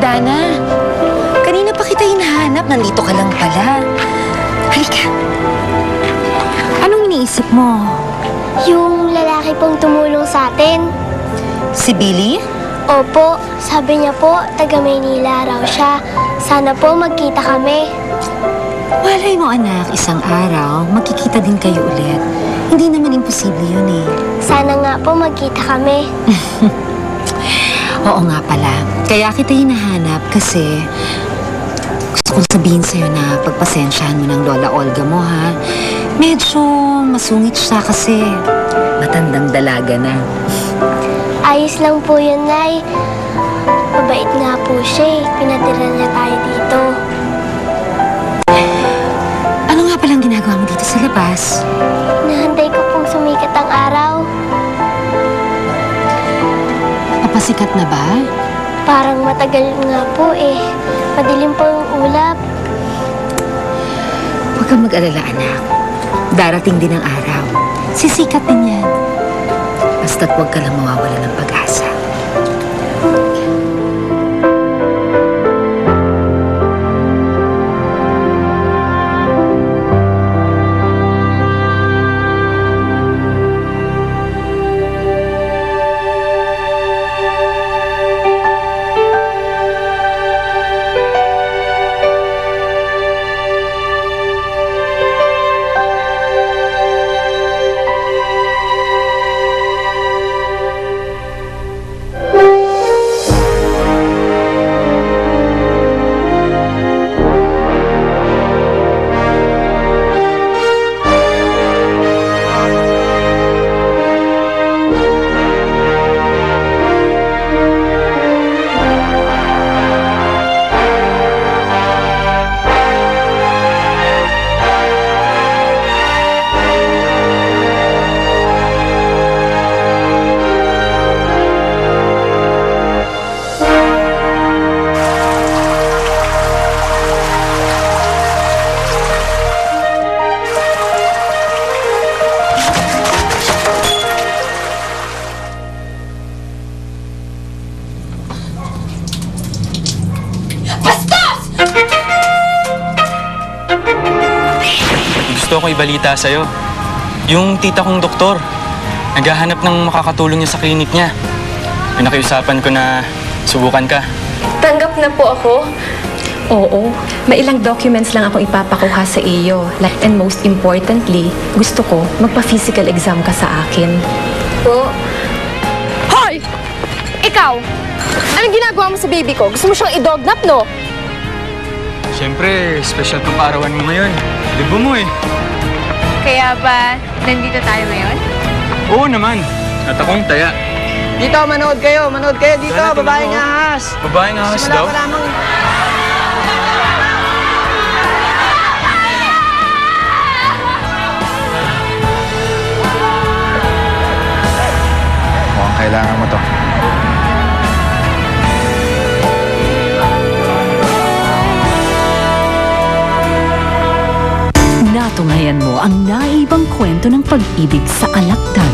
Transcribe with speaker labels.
Speaker 1: Dana. Kanina pa kita hinahanap. Nandito ka lang pala. Halika. Anong iniisip mo?
Speaker 2: Yung lalaki pong tumulong sa atin.
Speaker 1: Si Billy?
Speaker 2: Opo, sabi niya po, taga Maynila raw siya. Sana po magkita kami.
Speaker 1: Walay mo anak, isang araw, magkikita din kayo ulit. Hindi naman imposible yun eh.
Speaker 2: Sana nga po magkita kami.
Speaker 1: Oo nga pala. Kaya kita hinahanap kasi gusto kong sabihin sa'yo na pagpasensyahan mo ng Lola Olga mo, ha? Medyo masungit siya kasi matandang dalaga na.
Speaker 2: Ayos lang po yun, Nay. Mabait nga po siya eh. Pinatira niya tayo dito.
Speaker 1: Ano nga palang ginagawa mo dito sa labas?
Speaker 2: Nahantay ko pong sumikat ang araw.
Speaker 1: Papasikat na ba?
Speaker 2: Parang matagal nga po eh. Madilim po yung ulap.
Speaker 1: Huwag kang mag-alala, anak. Darating din ang araw. Sisikat din yan. Basta't huwag ka lang mawawala ng pag-asa.
Speaker 3: Gusto ko ibalita sa'yo. Yung tita kong doktor, naghahanap ng makakatulong niya sa klinik niya. Pinakiusapan ko na subukan ka.
Speaker 4: Tanggap na po ako. Oo, may ilang documents lang ako ipapakuha sa iyo. And most importantly, gusto ko magpa-physical exam ka sa akin.
Speaker 5: Po? Hoy! Ikaw! Anong ginagawa mo sa baby ko? Gusto mo siyang i-dognap, no?
Speaker 3: Siyempre, special pang kaarawan mo ngayon. Libo mo eh.
Speaker 5: Kaya ba nandito tayo ngayon?
Speaker 3: Oo naman. At akong taya.
Speaker 6: Dito, manood kayo dito, babaeng ahas.
Speaker 3: Babaeng ahas daw?
Speaker 6: Wala pa lamang.
Speaker 7: Mukhang kailangan mo to.
Speaker 8: Natunghayan mo ang naiibang kwento ng pag-ibig sa Alakdan.